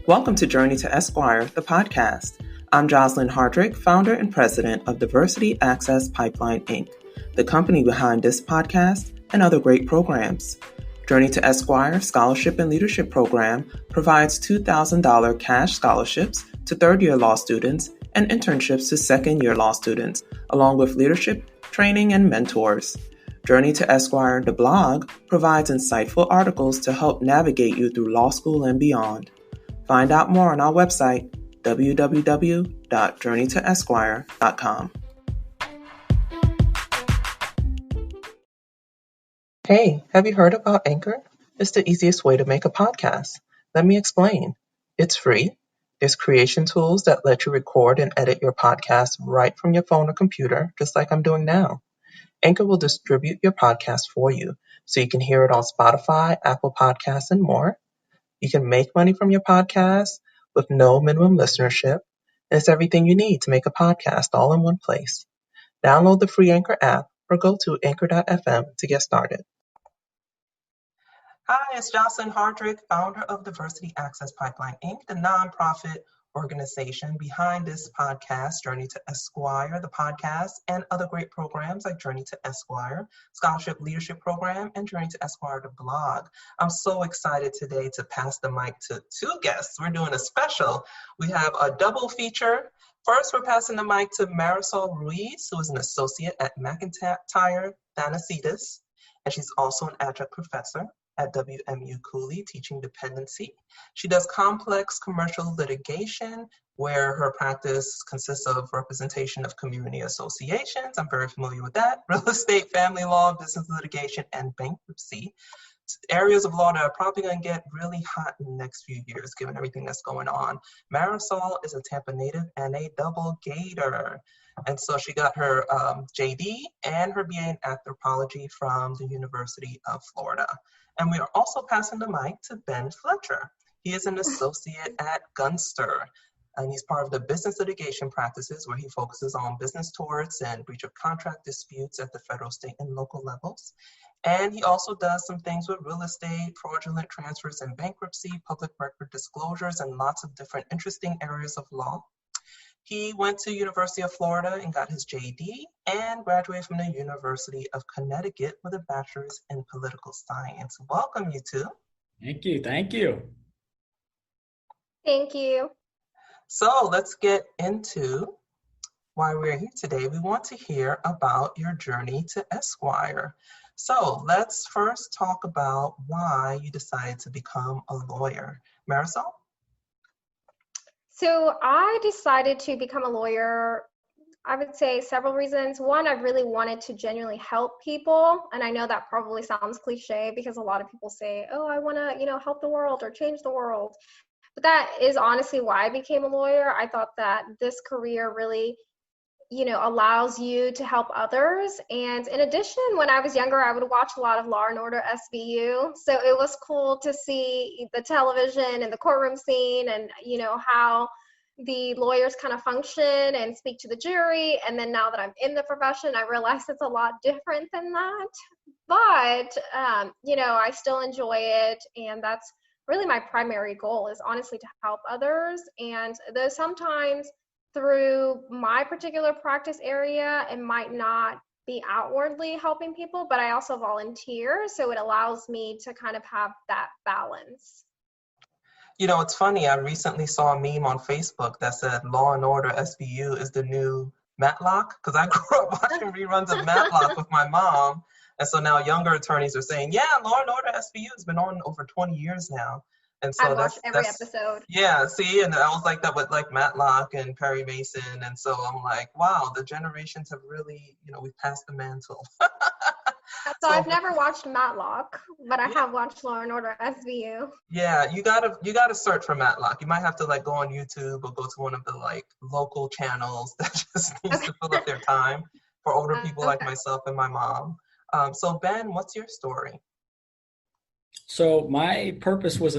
Welcome to Journey to Esquire, the podcast. I'm Jocelyn Hardrick, founder and president of Diversity Access Pipeline, Inc., the company behind this podcast and other great programs. Journey to Esquire Scholarship and Leadership Program provides $2,000 cash scholarships to third-year law students and internships to second-year law students, along with leadership, training, and mentors. Journey to Esquire, the blog, provides insightful articles to help navigate you through law school and beyond. Find out more on our website, www.journeytoesquire.com. Hey, have you heard about Anchor? It's the easiest way to make a podcast. Let me explain. It's free. There's creation tools that let you record and edit your podcast right from your phone or computer, just like I'm doing now. Anchor will distribute your podcast for you, so you can hear it on Spotify, Apple Podcasts, and more. You can make money from your podcast with no minimum listenership. And it's everything you need to make a podcast all in one place. Download the free Anchor app or go to anchor.fm to get started. Hi, it's Jocelyn Hardrick, founder of Diversity Access Pipeline, Inc., the nonprofit organization behind this podcast, Journey to Esquire, the podcast, and other great programs like Journey to Esquire, Scholarship Leadership Program, and Journey to Esquire, the blog. I'm so excited today to pass the mic to two guests. We're doing a special. We have a double feature. First, we're passing the mic to Marisol Ruiz, who is an associate at McIntyre Thanasides, and she's also an adjunct professor at WMU Cooley, teaching dependency. She does complex commercial litigation, where her practice consists of representation of community associations. I'm very familiar with that. Real estate, family law, business litigation, and bankruptcy. Areas of law that are probably going to get really hot in the next few years, given everything that's going on. Marisol is a Tampa native and a double Gator. And so she got her JD and her BA in Anthropology from the University of Florida. And we are also passing the mic to Ben Fletcher. He is an associate at Gunster, and he's part of the business litigation practices, where he focuses on business torts and breach of contract disputes at the federal, state, and local levels. And he also does some things with real estate, fraudulent transfers and bankruptcy, public record disclosures, and lots of different interesting areas of law. He went to University of Florida and got his JD and graduated from the University of Connecticut with a bachelor's in political science. Welcome, you two. Thank you. Thank you. Thank you. So let's get into why we're here today. We want to hear about your journey to Esquire. So let's first talk about why you decided to become a lawyer. Marisol? So I decided to become a lawyer, I would say several reasons. One, I really wanted to genuinely help people. And I know that probably sounds cliche because a lot of people say, oh, I want to, help the world or change the world. But that is honestly why I became a lawyer. I thought that this career really, allows you to help others. And in addition, when I was younger, I would watch a lot of Law and Order SVU. So it was cool to see the television and the courtroom scene and, how the lawyers kind of function and speak to the jury. And then now that I'm in the profession, I realize it's a lot different than that. But, I still enjoy it. And that's really my primary goal, is honestly to help others. And though sometimes through my particular practice area, it might not be outwardly helping people, but I also volunteer, so it allows me to kind of have that balance. It's funny, I recently saw a meme on Facebook that said Law and Order SVU is the new Matlock, because I grew up watching reruns of Matlock with my mom, and so now younger attorneys are saying, yeah, Law and Order SVU has been on over 20 years now. And so I watched every episode. Yeah, see, and I was like that with like Matlock and Perry Mason. And so I'm like, wow, the generations have really, we've passed the mantle. So I've never watched Matlock, but I have watched Law and Order SVU. Yeah, you gotta search for Matlock. You might have to go on YouTube or go to one of the local channels that just needs to fill up their time for older people like myself and my mom. So Ben, what's your story? So my purpose was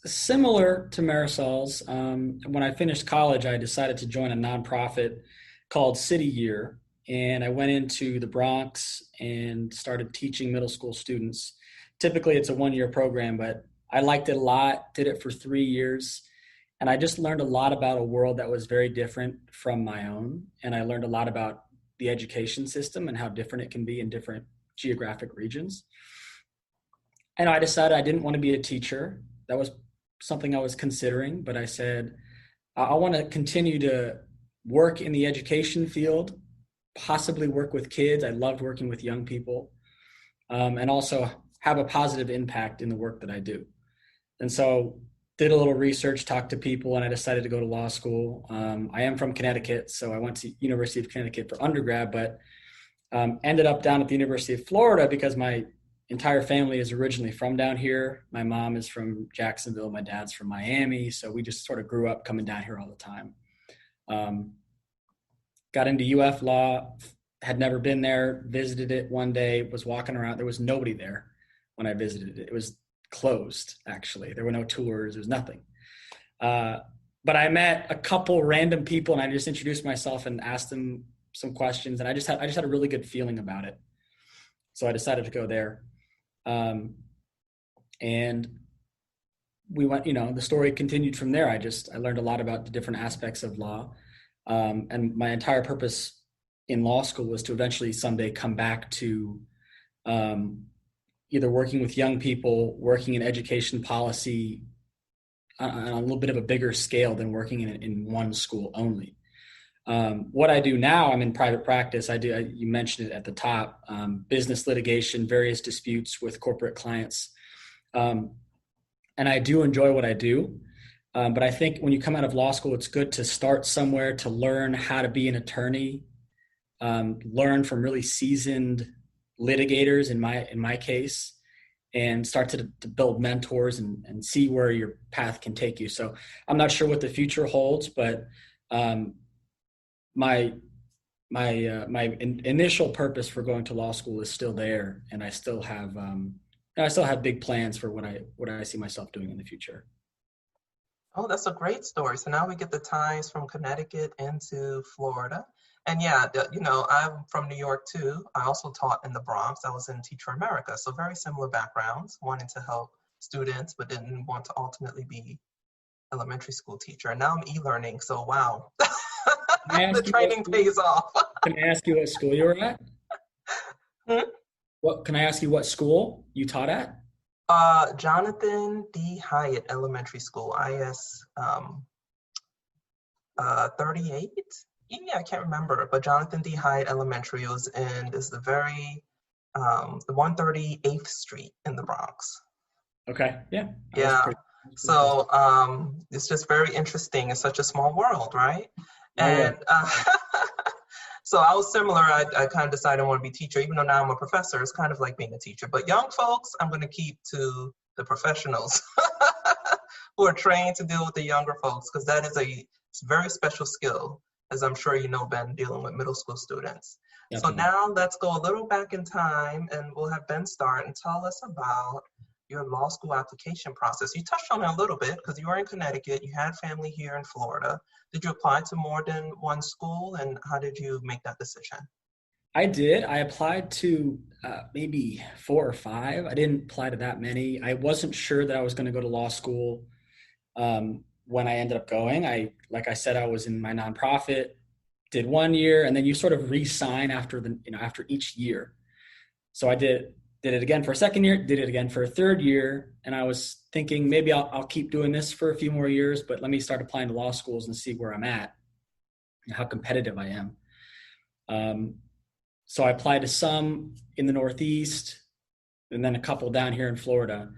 similar to Marisol's. When I finished college, I decided to join a nonprofit called City Year, and I went into the Bronx and started teaching middle school students. Typically, it's a one-year program, but I liked it a lot, did it for 3 years, And I just learned a lot about a world that was very different from my own. And I learned a lot about the education system and how different it can be in different geographic regions. And I decided I didn't want to be a teacher. That was something I was considering, but I said, I want to continue to work in the education field, possibly work with kids. I loved working with young people, and also have a positive impact in the work that I do. And so did a little research, talked to people, and I decided to go to law school. I am from Connecticut, so I went to University of Connecticut for undergrad, but ended up down at the University of Florida because my entire family is originally from down here. My mom is from Jacksonville. My dad's from Miami. So we just sort of grew up coming down here all the time. Got into UF Law, had never been there, visited it one day, was walking around. There was nobody there when I visited it. It was closed, actually. There were no tours. There was nothing. But I met a couple random people, and I just introduced myself and asked them some questions. And I just had a really good feeling about it. So I decided to go there. And we went, the story continued from there. I learned a lot about the different aspects of law. And my entire purpose in law school was to eventually someday come back to either working with young people, working in education policy on a little bit of a bigger scale than working in one school only. What I do now, I'm in private practice. You mentioned it at the top, business litigation, various disputes with corporate clients. And I do enjoy what I do. But I think when you come out of law school, it's good to start somewhere to learn how to be an attorney, learn from really seasoned litigators in my case, and start to build mentors and see where your path can take you. So I'm not sure what the future holds, but my initial purpose for going to law school is still there, and I still have big plans for what I see myself doing in the future. Oh, that's a great story. So now we get the ties from Connecticut into Florida. And yeah, I'm from New York too. I also taught in the Bronx. I was in Teacher America. So very similar backgrounds, wanting to help students, but didn't want to ultimately be elementary school teacher. And now I'm e-learning. So wow, the training pays off. Can I ask you what school you were at? Can I ask you what school you taught at? Jonathan D. Hyatt Elementary School, IS 38. Yeah, I can't remember, but Jonathan D. Hyatt Elementary is the 138th Street in the Bronx. Okay, yeah. Yeah. So it's just very interesting. It's such a small world, right? And so I was similar. I kind of decided I want to be a teacher, even though now I'm a professor. It's kind of like being a teacher. But young folks, I'm going to keep to the professionals who are trained to deal with the younger folks, because that is it's a very special skill, as I'm sure you know, Ben, dealing with middle school students. Definitely. So now let's go a little back in time, and we'll have Ben start and tell us about your law school application process. You touched on it a little bit because you were in Connecticut, you had family here in Florida. Did you apply to more than one school, and how did you make that decision? I did. I applied to maybe 4 or 5. I didn't apply to that many. I wasn't sure that I was going to go to law school when I ended up going. Like I said, I was in my nonprofit, did 1 year, and then you sort of re-sign after each year. So I did it again for a second year, did it again for a third year. And I was thinking maybe I'll keep doing this for a few more years, but let me start applying to law schools and see where I'm at and how competitive I am. So I applied to some in the Northeast and then a couple down here in Florida.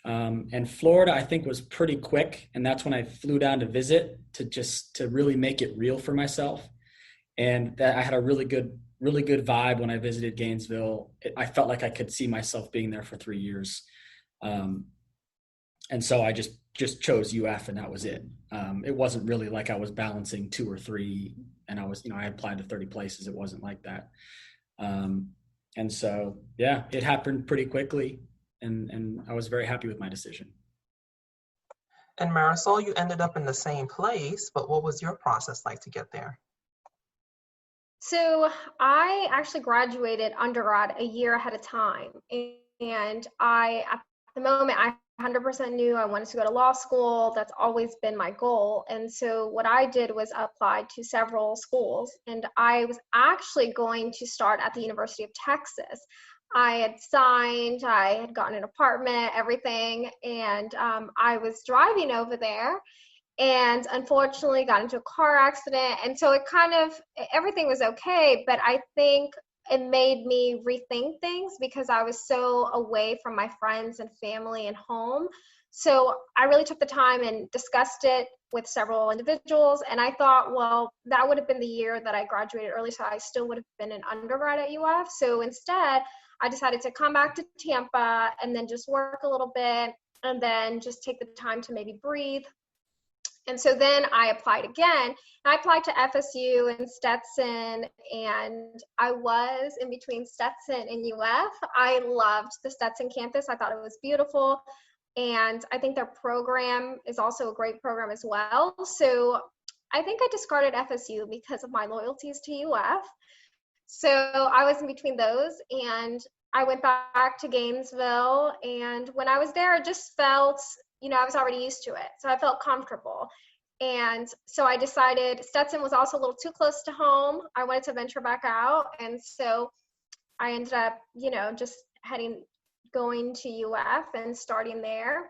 And Florida, I think, was pretty quick. And that's when I flew down to visit to really make it real for myself. And that I had a really good vibe when I visited Gainesville. I felt like I could see myself being there for 3 years. And so I just chose UF, and that was it. It wasn't really like I was balancing 2 or 3 and I applied to 30 places. It wasn't like that. And so, yeah, it happened pretty quickly, and I was very happy with my decision. And Marisol, you ended up in the same place, but what was your process like to get there? So I actually graduated undergrad a year ahead of time, and at the the moment, I 100% knew I wanted to go to law school. That's always been my goal. And so what I did was apply to several schools, and I was actually going to start at the University of Texas. I had signed, I had gotten an apartment, everything, and I was driving over there and unfortunately got into a car accident. And so it kind of, everything was okay, but I think it made me rethink things because I was so away from my friends and family and home. So I really took the time and discussed it with several individuals. And I thought, well, that would have been the year that I graduated early, so I still would have been an undergrad at UF. So instead, I decided to come back to Tampa and then just work a little bit and then just take the time to maybe breathe. And so then I applied again. I applied to FSU and Stetson, and I was in between Stetson and UF. I loved the Stetson campus. I thought it was beautiful. And I think their program is also a great program as well. So I think I discarded FSU because of my loyalties to UF. So I was in between those, and I went back to Gainesville. And when I was there, I just felt, I was already used to it. So I felt comfortable. And so I decided Stetson was also a little too close to home. I wanted to venture back out. And so I ended up, just going to UF and starting there.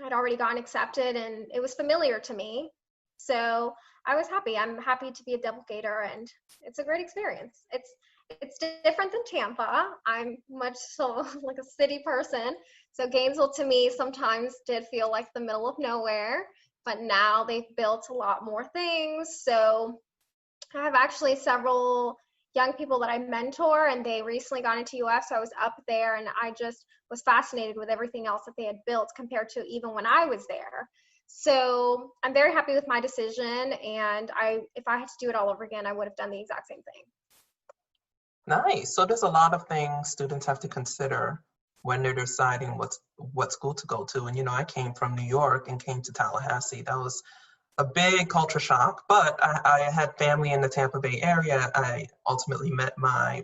I'd already gotten accepted and it was familiar to me. So I was happy. I'm happy to be a double Gator, and it's a great experience. It's different than Tampa. I'm much so like a city person. So Gainesville to me sometimes did feel like the middle of nowhere, but now they've built a lot more things. So I have actually several young people that I mentor, and they recently got into UF. So I was up there and I just was fascinated with everything else that they had built compared to even when I was there. So I'm very happy with my decision. And if I had to do it all over again, I would have done the exact same thing. Nice. So there's a lot of things students have to consider when they're deciding what school to go to. And, I came from New York and came to Tallahassee. That was a big culture shock, but I had family in the Tampa Bay area. I ultimately met my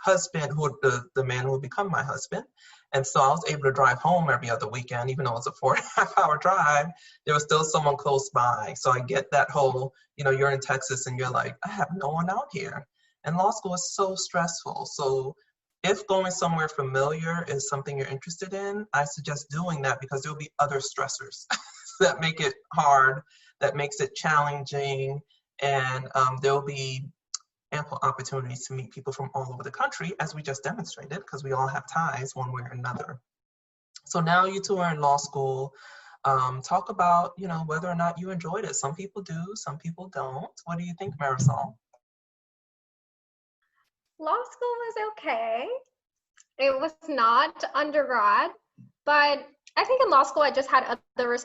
husband, the man who would become my husband. And so I was able to drive home every other weekend, even though it was a 4.5-hour drive, there was still someone close by. So I get that whole, you're in Texas and you're like, I have no one out here. And law school is so stressful. So if going somewhere familiar is something you're interested in, I suggest doing that because there'll be other stressors that make it hard, that makes it challenging, and there'll be ample opportunities to meet people from all over the country, as we just demonstrated, because we all have ties one way or another. So now you two are in law school. Talk about, whether or not you enjoyed it. Some people do, some people don't. What do you think, Marisol? Law school was okay. It was not undergrad, but I think in law school I just had other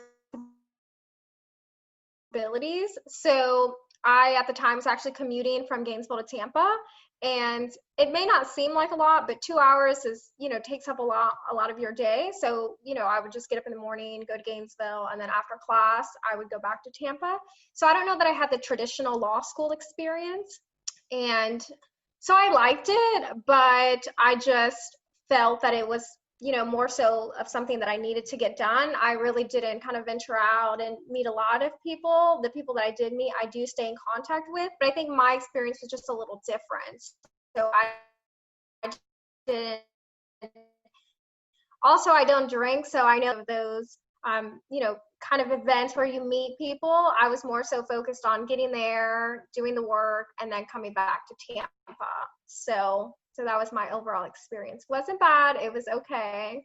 responsibilities. So I, at the time, was actually commuting from Gainesville to Tampa, and it may not seem like a lot, but 2 hours is, takes up a lot of your day. So, I would just get up in the morning, go to Gainesville, and then after class, I would go back to Tampa. So I don't know that I had the traditional law school experience. And so I liked it, but I just felt that it was, more so of something that I needed to get done. I really didn't kind of venture out and meet a lot of people. The people that I did meet, I do stay in contact with, but I think my experience was just a little different. So I didn't. Also, I don't drink, so I know those, kind of events where you meet people. I was more so focused on getting there, doing the work, and then coming back to Tampa. So that was my overall experience. Wasn't bad, it was okay,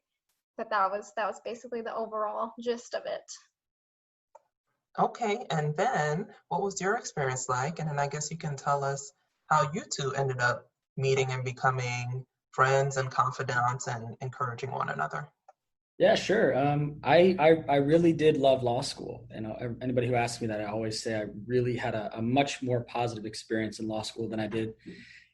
but that was basically the overall gist of it. Okay, and then what was your experience like? And then I guess you can tell us how you two ended up meeting and becoming friends and confidants and encouraging one another. Yeah, sure. I really did love law school. Anybody who asks me that, I always say I really had a much more positive experience in law school than I did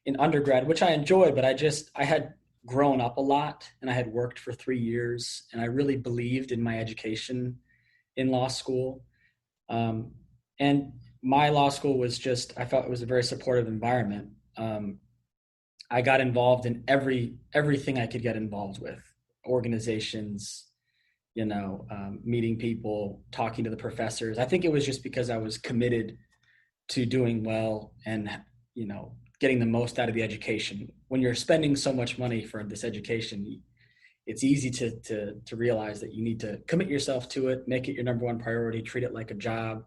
in undergrad, which I enjoyed, but I had grown up a lot and I had worked for 3 years and I really believed in my education in law school. And my law school was I felt it was a very supportive environment. I got involved in everything I could get involved with. organizations, meeting people, talking to the professors. I think it was just because I was committed to doing well and, getting the most out of the education. When you're spending so much money for this education, it's easy to realize that you need to commit yourself to it, make it your number one priority, treat it like a job,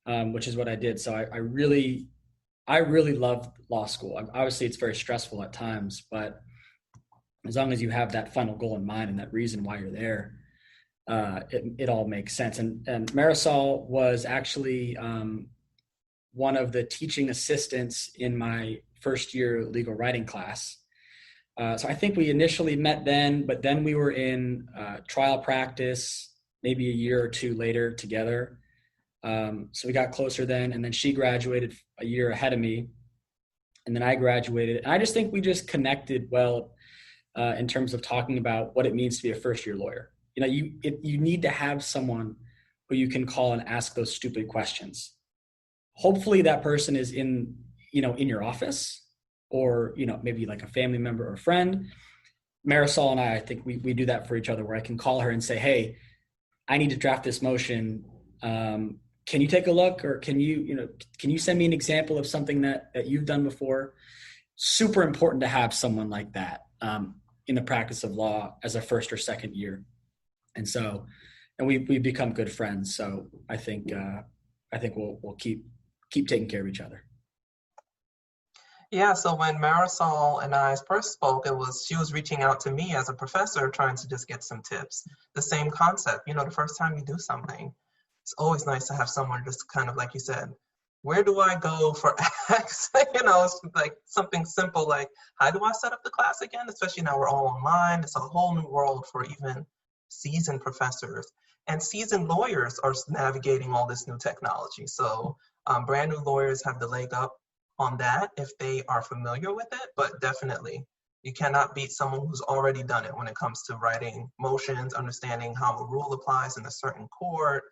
which is what I did. So I really loved law school. Obviously, it's very stressful at times, but as long as you have that final goal in mind and that reason why you're there, it all makes sense. And Marisol was actually one of the teaching assistants in my first year legal writing class. So I think we initially met then, but then we were in trial practice maybe a year or two later together. So we got closer then, and then she graduated a year ahead of me, and then I graduated. And I just think we just connected well in terms of talking about what it means to be a first-year lawyer. You need to have someone who you can call and ask those stupid questions. Hopefully that person is in your office, or, maybe like a family member or friend. Marisol and I think we do that for each other, where I can call her and say, hey, I need to draft this motion. Can you take a look, or can you send me an example of something that you've done before? Super important to have someone like that in the practice of law as a first or second year. And we've become good friends. So I think we'll keep taking care of each other. Yeah, so when Marisol and I first spoke, she was reaching out to me as a professor, trying to just get some tips. The same concept, the first time you do something, it's always nice to have someone just kind of, like you said, where do I go for X? It's like something simple like, how do I set up the class again? Especially now we're all online. It's a whole new world for even seasoned professors. And seasoned lawyers are navigating all this new technology. So brand new lawyers have the leg up on that if they are familiar with it, but definitely you cannot beat someone who's already done it when it comes to writing motions, understanding how a rule applies in a certain court,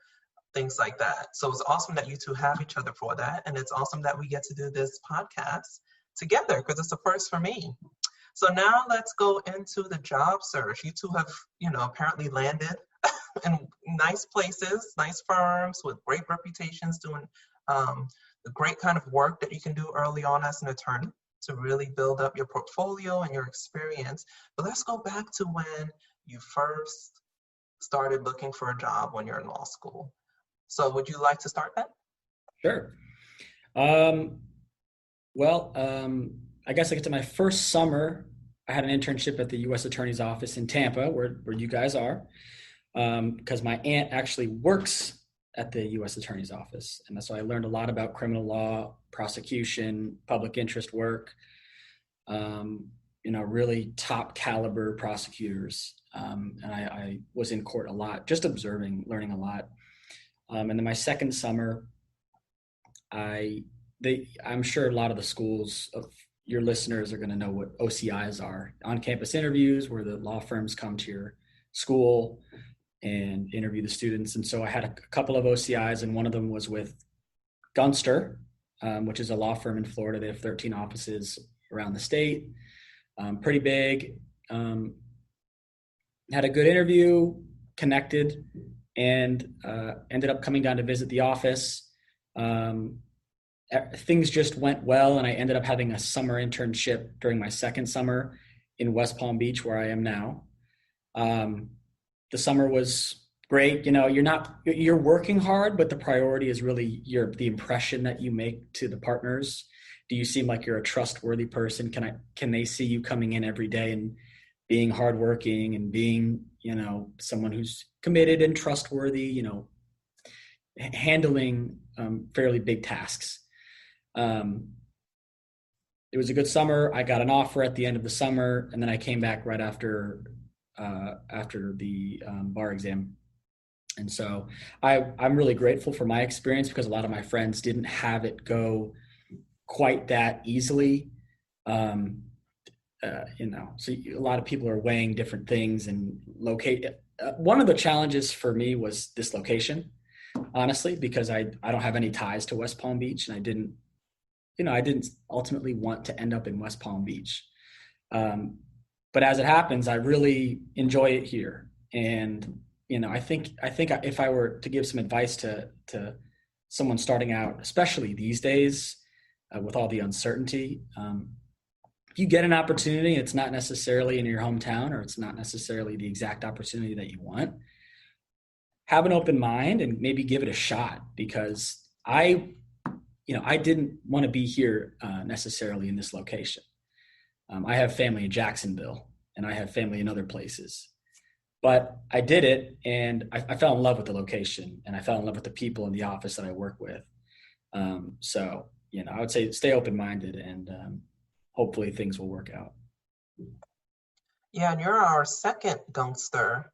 things like that. So it's awesome that you two have each other for that. And it's awesome that we get to do this podcast together, because it's a first for me. So now let's go into the job search. You two have, apparently landed in nice places, nice firms with great reputations, doing the great kind of work that you can do early on as an attorney to really build up your portfolio and your experience. But let's go back to when you first started looking for a job when you're in law school. So would you like to start that? Sure. I guess I get to my first summer. I had an internship at the U.S. Attorney's Office in Tampa, where you guys are, because my aunt actually works at the U.S. Attorney's Office. And so I learned a lot about criminal law, prosecution, public interest work, really top caliber prosecutors. And I was in court a lot, just observing, learning a lot. And then my second summer, I'm sure a lot of the schools of your listeners are going to know what OCIs are, on-campus interviews, where the law firms come to your school and interview the students. And so I had a couple of OCIs, and one of them was with Gunster, which is a law firm in Florida. They have 13 offices around the state, pretty big. Had a good interview, connected, and ended up coming down to visit the office. Things just went well, and I ended up having a summer internship during my second summer in West Palm Beach, where I am now. The summer was great. You're working hard, but the priority is really the impression that you make to the partners. Do you seem like you're a trustworthy person? Can they see you coming in every day and being hardworking and being, someone who's committed and trustworthy, handling fairly big tasks. It was a good summer. I got an offer at the end of the summer, and then I came back right after the bar exam. And so I'm really grateful for my experience, because a lot of my friends didn't have it go quite that easily. So a lot of people are weighing different things and one of the challenges for me was this location, honestly, because I don't have any ties to West Palm Beach, and I didn't ultimately want to end up in West Palm Beach. But as it happens, I really enjoy it here. And, I think if I were to give some advice to someone starting out, especially these days, with all the uncertainty, if you get an opportunity, it's not necessarily in your hometown, or it's not necessarily the exact opportunity that you want, have an open mind and maybe give it a shot, because I didn't want to be here necessarily in this location. I have family in Jacksonville, and I have family in other places. But I did it, and I fell in love with the location, and I fell in love with the people in the office that I work with. So, I would say stay open-minded, and hopefully things will work out. Yeah, and you're our second Gunkster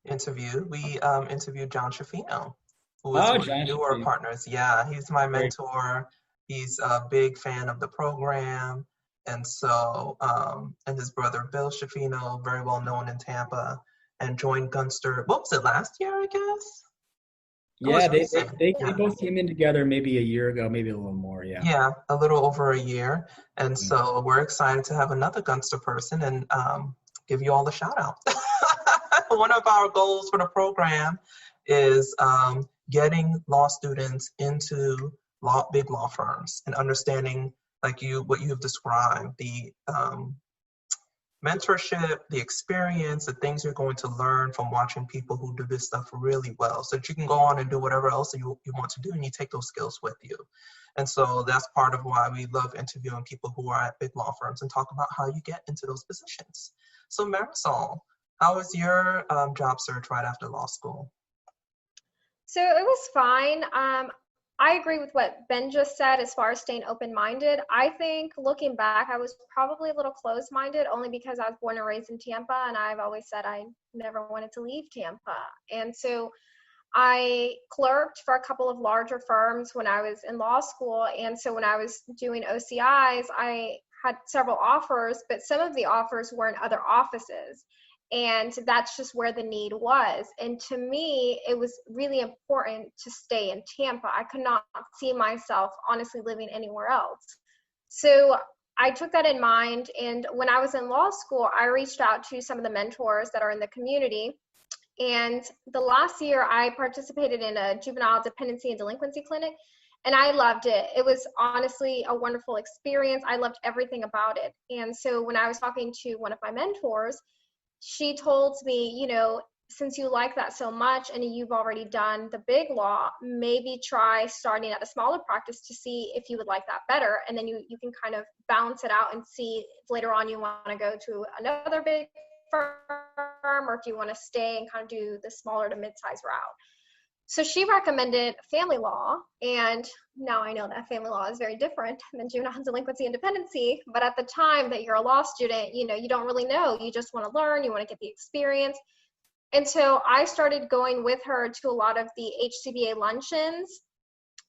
interview. We interviewed John Shafino, who is one of the newer partners. Yeah, he's my mentor. He's a big fan of the program. And so, and his brother, Bill Shafino, very well known in Tampa, and joined Gunster, what was it, last year, I guess? Yeah, they both came in together maybe a year ago, maybe a little more, yeah. Yeah, a little over a year. And so we're excited to have another Gunster person and give you all a shout out. One of our goals for the program is getting law students into big law firms and understanding what you've described, the mentorship, the experience, the things you're going to learn from watching people who do this stuff really well, so that you can go on and do whatever else you want to do, and you take those skills with you. And so that's part of why we love interviewing people who are at big law firms and talk about how you get into those positions. So Marisol, how was your job search right after law school? So it was fine. I agree with what Ben just said as far as staying open-minded. I think looking back, I was probably a little closed-minded, only because I was born and raised in Tampa, and I've always said I never wanted to leave Tampa. And so I clerked for a couple of larger firms when I was in law school. And so when I was doing OCIs, I had several offers, but some of the offers were in other offices. And that's just where the need was. And to me, it was really important to stay in Tampa. I could not see myself honestly living anywhere else. So I took that in mind. And when I was in law school, I reached out to some of the mentors that are in the community. And the last year I participated in a juvenile dependency and delinquency clinic, and I loved it. It was honestly a wonderful experience. I loved everything about it. And so when I was talking to one of my mentors, she told me, since you like that so much and you've already done the big law, maybe try starting at a smaller practice to see if you would like that better. And then you can kind of balance it out and see if later on you want to go to another big firm, or if you want to stay and kind of do the smaller to mid-size route. So she recommended family law, and now I know that family law is very different than juvenile delinquency and dependency, but at the time that you're a law student, you don't really know. You just want to learn, you want to get the experience. And so I started going with her to a lot of the HCBA luncheons,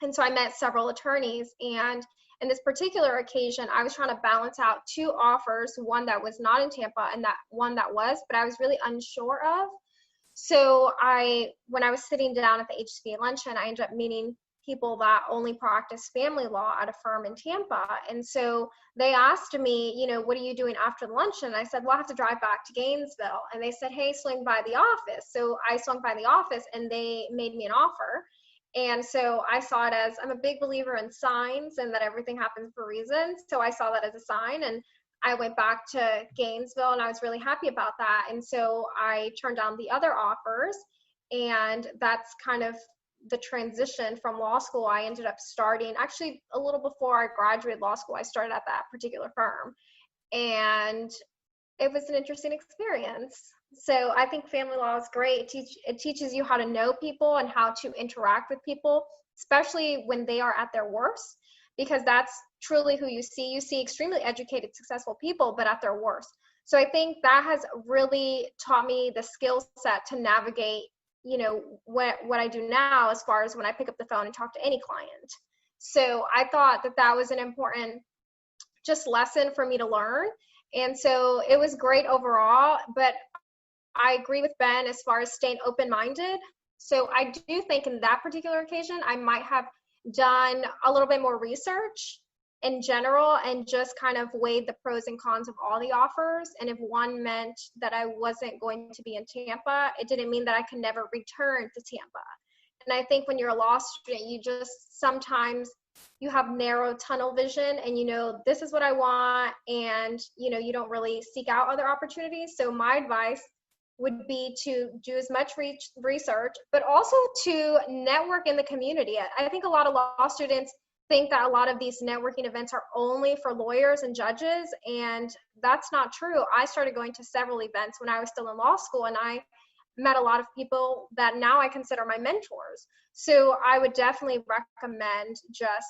and so I met several attorneys, and in this particular occasion, I was trying to balance out two offers, one that was not in Tampa and that one that was, but I was really unsure of. So when I was sitting down at the HCBA luncheon, I ended up meeting people that only practice family law at a firm in Tampa. And so they asked me, what are you doing after the luncheon? And I said, well, I have to drive back to Gainesville. And they said, hey, swing by the office. So I swung by the office and they made me an offer. And so I saw it as, I'm a big believer in signs and that everything happens for reasons. So I saw that as a sign, and I went back to Gainesville, and I was really happy about that. And so I turned down the other offers, and that's kind of the transition from law school. I ended up starting actually a little before I graduated law school. I started at that particular firm, and it was an interesting experience. So I think family law is great. It teaches you how to know people and how to interact with people, especially when they are at their worst, because that's truly who you see. You see extremely educated, successful people, but at their worst. So I think that has really taught me the skill set to navigate, what I do now as far as when I pick up the phone and talk to any client. So I thought that was an important just lesson for me to learn. And so it was great overall, but I agree with Ben as far as staying open-minded. So I do think in that particular occasion, I might have done a little bit more research in general and just kind of weighed the pros and cons of all the offers. And if one meant that I wasn't going to be in Tampa, it didn't mean that I could never return to Tampa. And I think when you're a law student, you just sometimes you have narrow tunnel vision and this is what I want, and you don't really seek out other opportunities. So my advice would be to do as much research, but also to network in the community. I think a lot of law students think that a lot of these networking events are only for lawyers and judges, and that's not true. I started going to several events when I was still in law school, and I met a lot of people that now I consider my mentors. So I would definitely recommend just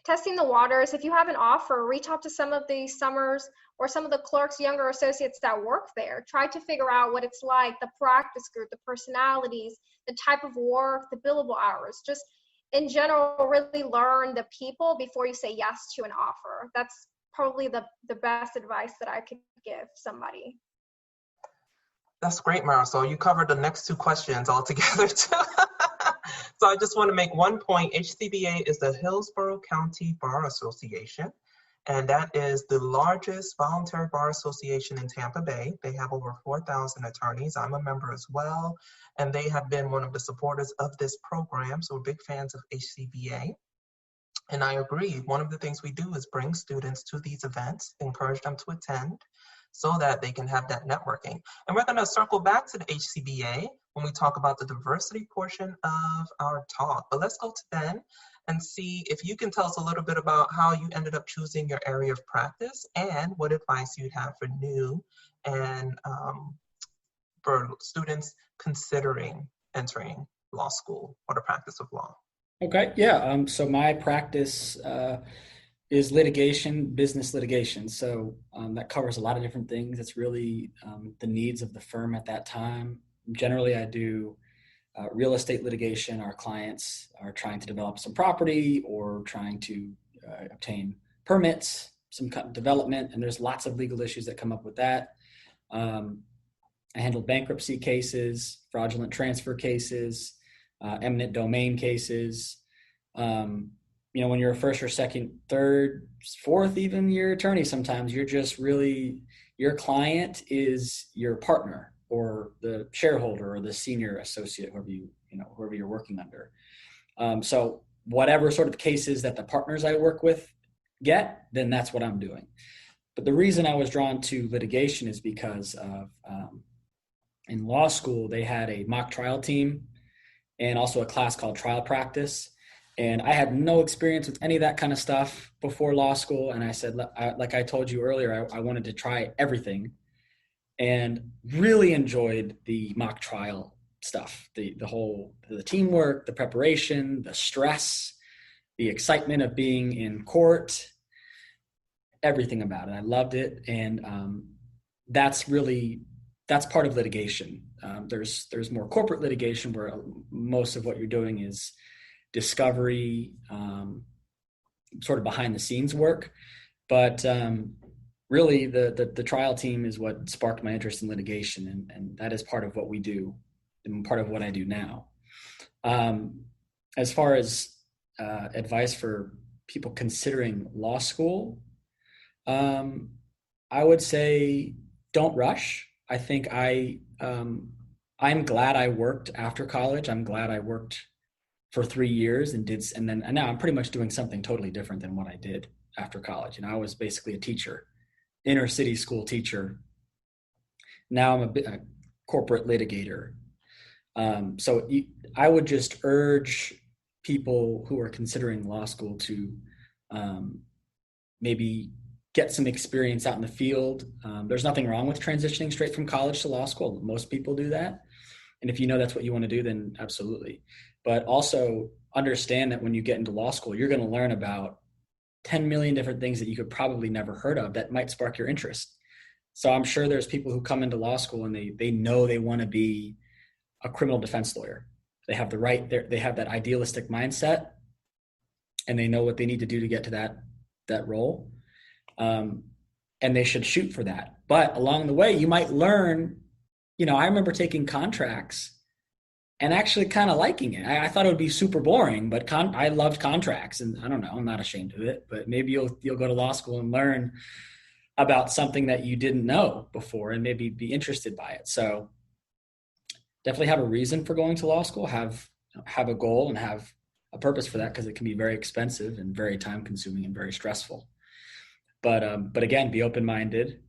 testing the waters. If you have an offer, reach out to some of the summers or some of the clerks, younger associates that work there. Try to figure out what it's like, the practice group, the personalities, the type of work, the billable hours. Just in general, really learn the people before you say yes to an offer. That's probably the best advice that I could give somebody. That's great, Marisol. You covered the next two questions altogether too. So I just want to make one point. HCBA is the Hillsborough County Bar Association, and that is the largest voluntary bar association in Tampa Bay. They have over 4,000 attorneys. I'm a member as well, and they have been one of the supporters of this program, so we're big fans of HCBA. And I agree, one of the things we do is bring students to these events, encourage them to attend, so that they can have that networking. And we're gonna circle back to the HCBA when we talk about the diversity portion of our talk. But let's go to Ben and see if you can tell us a little bit about how you ended up choosing your area of practice and what advice you'd have for new and for students considering entering law school or the practice of law. Okay, yeah, so my practice is litigation, business litigation. So that covers a lot of different things. It's really the needs of the firm at that time. Generally, I do real estate litigation. Our clients are trying to develop some property or trying to obtain permits, some development, and there's lots of legal issues that come up with that. I handle bankruptcy cases, fraudulent transfer cases, eminent domain cases. When you're a first or second, third, fourth, even year attorney, sometimes you're just really, your client is your partner or the shareholder or the senior associate, whoever you're working under. So whatever sort of cases that the partners I work with get, then that's what I'm doing. But the reason I was drawn to litigation is because of, in law school, they had a mock trial team and also a class called trial practice. And I had no experience with any of that kind of stuff before law school. And I said, like I told you earlier, I wanted to try everything and really enjoyed the mock trial stuff, the teamwork, the preparation, the stress, the excitement of being in court, everything about it. I loved it. And that's part of litigation. There's more corporate litigation where most of what you're doing is discovery, sort of behind the scenes work. But really the trial team is what sparked my interest in litigation. And that is part of what we do and part of what I do now. As far as advice for people considering law school, I would say don't rush. I think I'm glad I worked after college. I'm glad I worked for 3 years and now I'm pretty much doing something totally different than what I did after college. I was basically a teacher, inner city school teacher. Now I'm a corporate litigator. So I would just urge people who are considering law school to maybe get some experience out in the field. There's nothing wrong with transitioning straight from college to law school. Most people do that. And if you know that's what you want to do, then absolutely. But also understand that when you get into law school, you're going to learn about 10 million different things that you could probably never heard of that might spark your interest. So I'm sure there's people who come into law school and they know they want to be a criminal defense lawyer. They have they have that idealistic mindset and they know what they need to do to get to that role. And they should shoot for that. But along the way, you might learn, I remember taking contracts and actually kind of liking it. I thought it would be super boring, but I loved contracts, and I don't know, I'm not ashamed of it, but maybe you'll go to law school and learn about something that you didn't know before and maybe be interested by it. So definitely have a reason for going to law school, have a goal and have a purpose for that, because it can be very expensive and very time consuming and very stressful. But again, be open-minded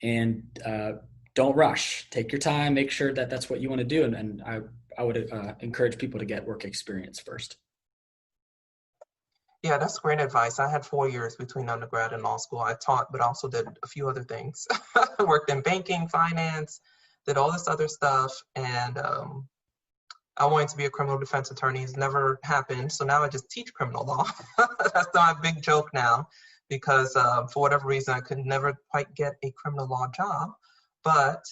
and don't rush. Take your time, make sure that that's what you want to do. And I would encourage people to get work experience first. Yeah, that's great advice. I had 4 years between undergrad and law school. I taught, but also did a few other things. I worked in banking, finance, did all this other stuff. And I wanted to be a criminal defense attorney. It's never happened. So now I just teach criminal law. That's my big joke now, because for whatever reason, I could never quite get a criminal law job. But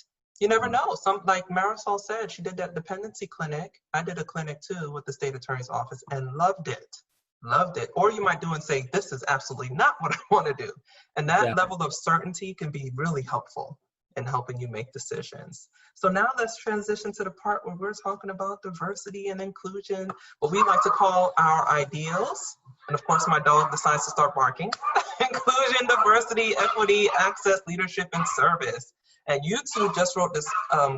you never know. Like Marisol said, she did that dependency clinic. I did a clinic too with the state attorney's office and loved it. Loved it. Or you might do and say, this is absolutely not what I want to do. And that level of certainty can be really helpful in helping you make decisions. So now let's transition to the part where we're talking about diversity and inclusion, what we like to call our ideals. And of course, my dog decides to start barking. Inclusion, diversity, equity, access, leadership, and service. And you two just wrote this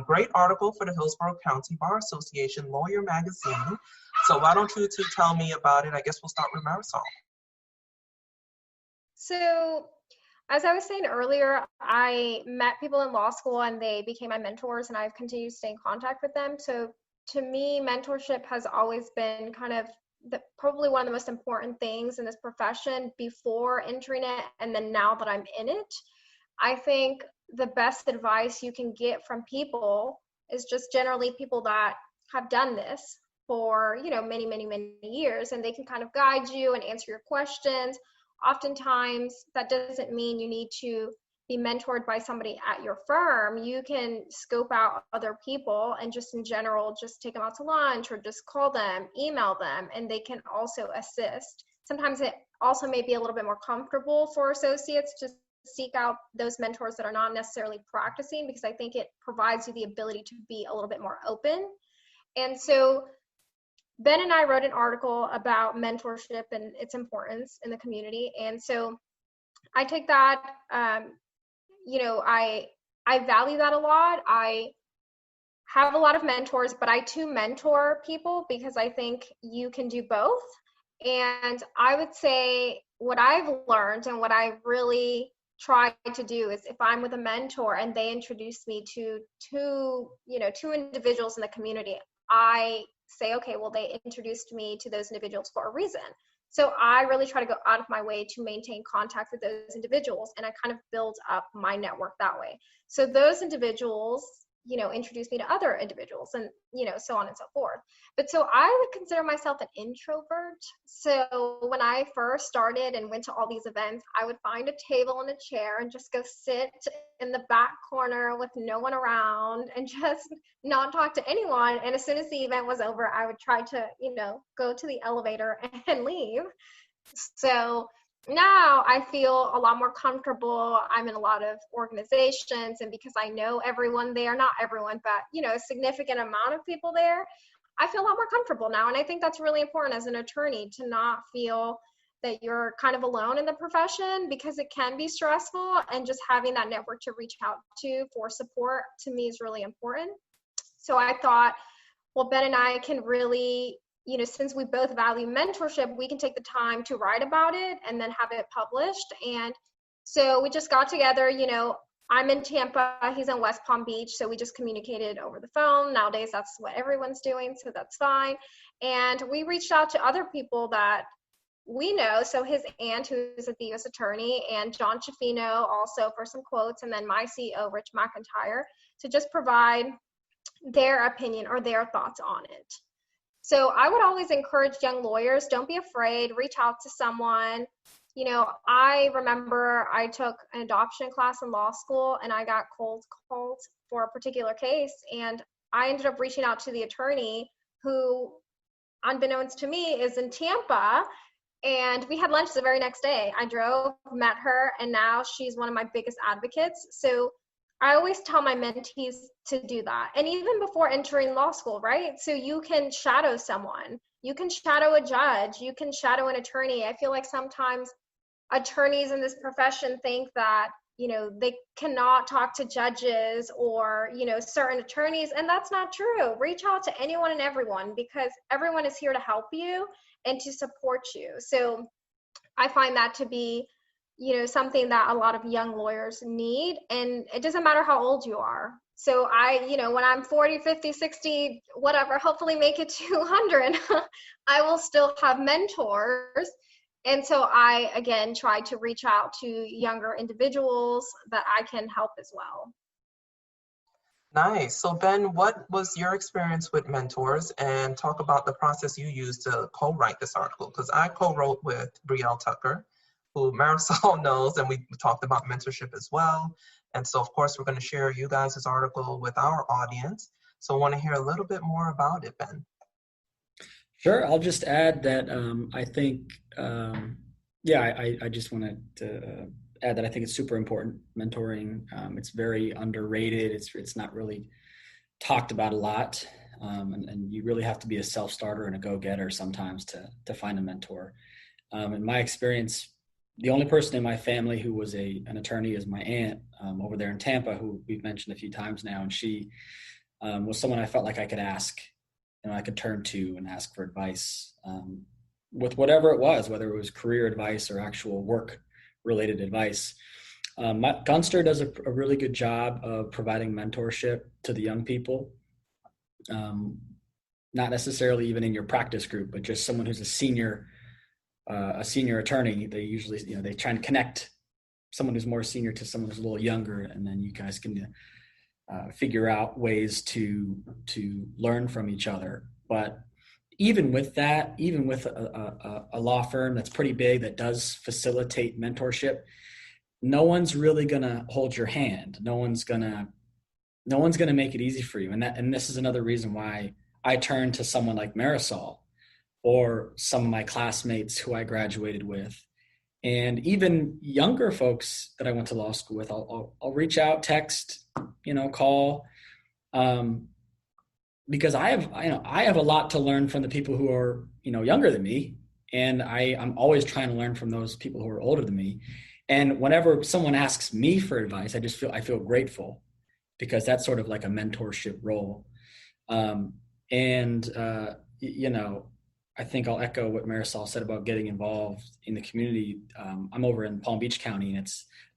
great article for the Hillsborough County Bar Association Lawyer Magazine. So why don't you two tell me about it? I guess we'll start with Marisol. So, as I was saying earlier, I met people in law school and they became my mentors, and I've continued to stay in contact with them. So to me, mentorship has always been kind of probably one of the most important things in this profession before entering it. And then now that I'm in it, I think the best advice you can get from people is just generally people that have done this for, many, many, many years, and they can kind of guide you and answer your questions. Oftentimes, that doesn't mean you need to be mentored by somebody at your firm. You can scope out other people and just in general, just take them out to lunch or just call them, email them, and they can also assist. Sometimes it also may be a little bit more comfortable for associates to seek out those mentors that are not necessarily practicing, because I think it provides you the ability to be a little bit more open. And so Ben and I wrote an article about mentorship and its importance in the community. And so I take that, I value that a lot. I have a lot of mentors, but I too mentor people because I think you can do both. And I would say what I've learned and what I really try to do is, if I'm with a mentor and they introduce me to two individuals in the community, I say, okay, well, they introduced me to those individuals for a reason. So I really try to go out of my way to maintain contact with those individuals, and I kind of build up my network that way. So those individuals, introduce me to other individuals, and, so on and so forth. But so I would consider myself an introvert. So when I first started and went to all these events, I would find a table and a chair and just go sit in the back corner with no one around and just not talk to anyone. And as soon as the event was over, I would try to, go to the elevator and leave. So now I feel a lot more comfortable. I'm in a lot of organizations, and because I know everyone there, not everyone, but a significant amount of people there, I feel a lot more comfortable now. And I think that's really important as an attorney, to not feel that you're kind of alone in the profession, because it can be stressful, and just having that network to reach out to for support to me is really important. So I thought, well, Ben and I can really, since we both value mentorship, we can take the time to write about it and then have it published. And so we just got together, I'm in Tampa, he's in West Palm Beach. So we just communicated over the phone. Nowadays, that's what everyone's doing, so that's fine. And we reached out to other people that we know. So his aunt, who's a U.S. attorney, and John Chaffino also for some quotes, and then my CEO, Rich McIntyre, to just provide their opinion or their thoughts on it. So I would always encourage young lawyers, don't be afraid, reach out to someone. I remember I took an adoption class in law school, and I got cold called for a particular case. And I ended up reaching out to the attorney who, unbeknownst to me, is in Tampa. And we had lunch the very next day. I drove, met her, and now she's one of my biggest advocates. So I always tell my mentees to do that. And even before entering law school, right? So you can shadow someone, you can shadow a judge, you can shadow an attorney. I feel like sometimes attorneys in this profession think that, they cannot talk to judges or, certain attorneys. And that's not true. Reach out to anyone and everyone, because everyone is here to help you and to support you. So I find that to be, something that a lot of young lawyers need. And it doesn't matter how old you are. So when I'm 40, 50, 60, whatever, hopefully make it to 100, I will still have mentors. And so I, again, try to reach out to younger individuals that I can help as well. Nice. So Ben, what was your experience with mentors, and talk about the process you used to co-write this article? Because I co-wrote with Brielle Tucker, who Marisol knows, and we talked about mentorship as well. And so, of course, we're going to share you guys' article with our audience. So I want to hear a little bit more about it, Ben. Sure. I'll just add that I think, I just wanted to add that I think it's super important, mentoring. It's very underrated. It's not really talked about a lot. And you really have to be a self-starter and a go-getter sometimes to find a mentor. In my experience, the only person in my family who was an attorney is my aunt over there in Tampa, who we've mentioned a few times now. And she was someone I felt like I could ask, I could turn to and ask for advice with whatever it was, whether it was career advice or actual work-related advice. Gunster does a really good job of providing mentorship to the young people, not necessarily even in your practice group, but just someone who's a senior attorney. They usually, they try and connect someone who's more senior to someone who's a little younger, and then you guys can figure out ways to learn from each other. But even with that, even with a law firm that's pretty big that does facilitate mentorship, no one's really gonna hold your hand. No one's gonna make it easy for you. And this is another reason why I turn to someone like Marisol or some of my classmates who I graduated with. And even younger folks that I went to law school with, I'll reach out, text, call, because I have a lot to learn from the people who are, younger than me. And I'm always trying to learn from those people who are older than me. And whenever someone asks me for advice, I feel grateful, because that's sort of like a mentorship role. I think I'll echo what Marisol said about getting involved in the community. I'm over in Palm Beach County, and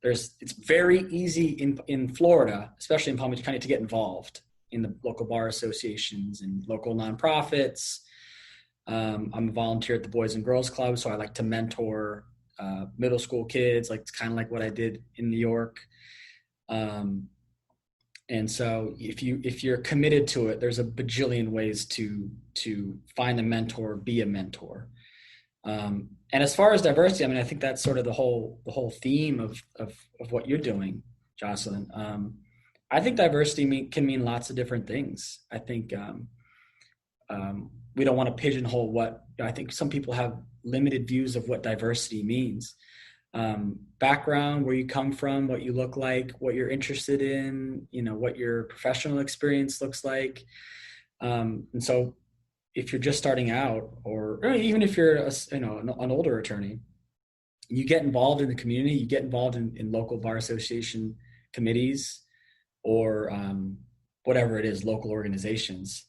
it's very easy in Florida, especially in Palm Beach County, to get involved in the local bar associations and local nonprofits. I'm a volunteer at the Boys and Girls Club, so I like to mentor middle school kids. It's kind of like what I did in New York. And so if you're committed to it, there's a bajillion ways to find a mentor, be a mentor. And as far as diversity, I think that's sort of the whole theme of what you're doing, Jocelyn. I think diversity can mean lots of different things. I think we don't want to pigeonhole I think some people have limited views of what diversity means. Background, where you come from, what you look like, what you're interested in, what your professional experience looks like. And so if you're just starting out, or even if you're an older attorney, you get involved in the community, you get involved in local bar association committees, or whatever it is, local organizations,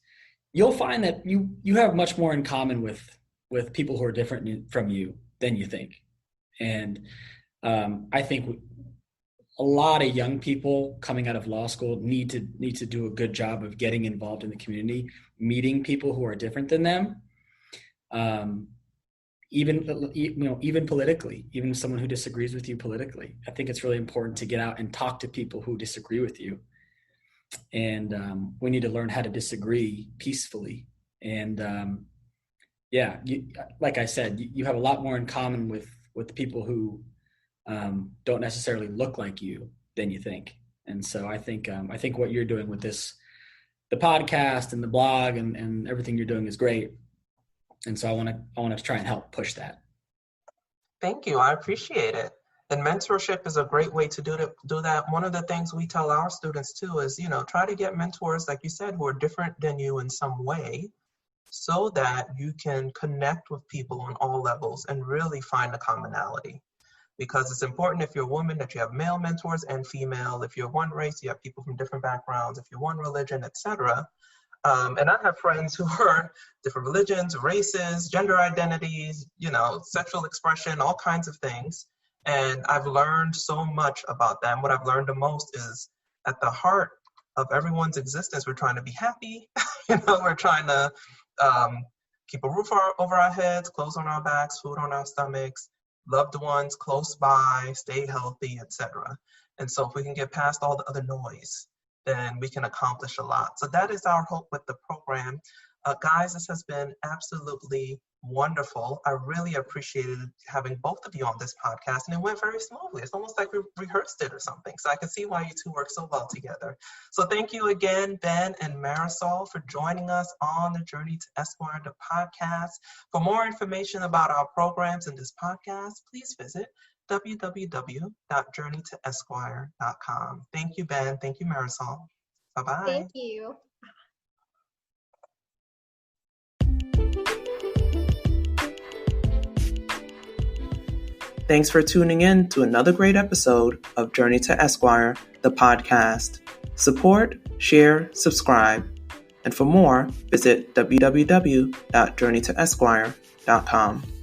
you'll find that you have much more in common with people who are different from you than you think. And I think a lot of young people coming out of law school need to do a good job of getting involved in the community, meeting people who are different than them, even politically, even someone who disagrees with you politically. I think it's really important to get out and talk to people who disagree with you. And we need to learn how to disagree peacefully. And like I said, you have a lot more in common with people who don't necessarily look like you than you think. And so I think what you're doing with the podcast and the blog and everything you're doing is great. And so I want to try and help push that. Thank you. I appreciate it. And mentorship is a great way to do that. One of the things we tell our students too is, try to get mentors, like you said, who are different than you in some way, so that you can connect with people on all levels and really find a commonality. Because it's important, if you're a woman, that you have male mentors and female. If you're one race, you have people from different backgrounds. If you're one religion, etc. And I have friends who are different religions, races, gender identities, sexual expression, all kinds of things. And I've learned so much about them. What I've learned the most is, at the heart of everyone's existence, we're trying to be happy. We're trying to keep a roof over our heads, clothes on our backs, food on our stomachs, loved ones close by, stay healthy, etc. And so if we can get past all the other noise, then we can accomplish a lot. So that is our hope with the program. Guys, this has been absolutely wonderful. I really appreciated having both of you on this podcast, and it went very smoothly. It's almost like we rehearsed it or something. So I can see why you two work so well together. So thank you again, Ben and Marisol, for joining us on the Journey to Esquire, the podcast. For more information about our programs and this podcast, please visit www.journeytoesquire.com. Thank you, Ben. Thank you, Marisol. Bye-bye. Thank you. Thanks for tuning in to another great episode of Journey to Esquire, the podcast. Support, share, subscribe. And for more, visit www.journeytoesquire.com.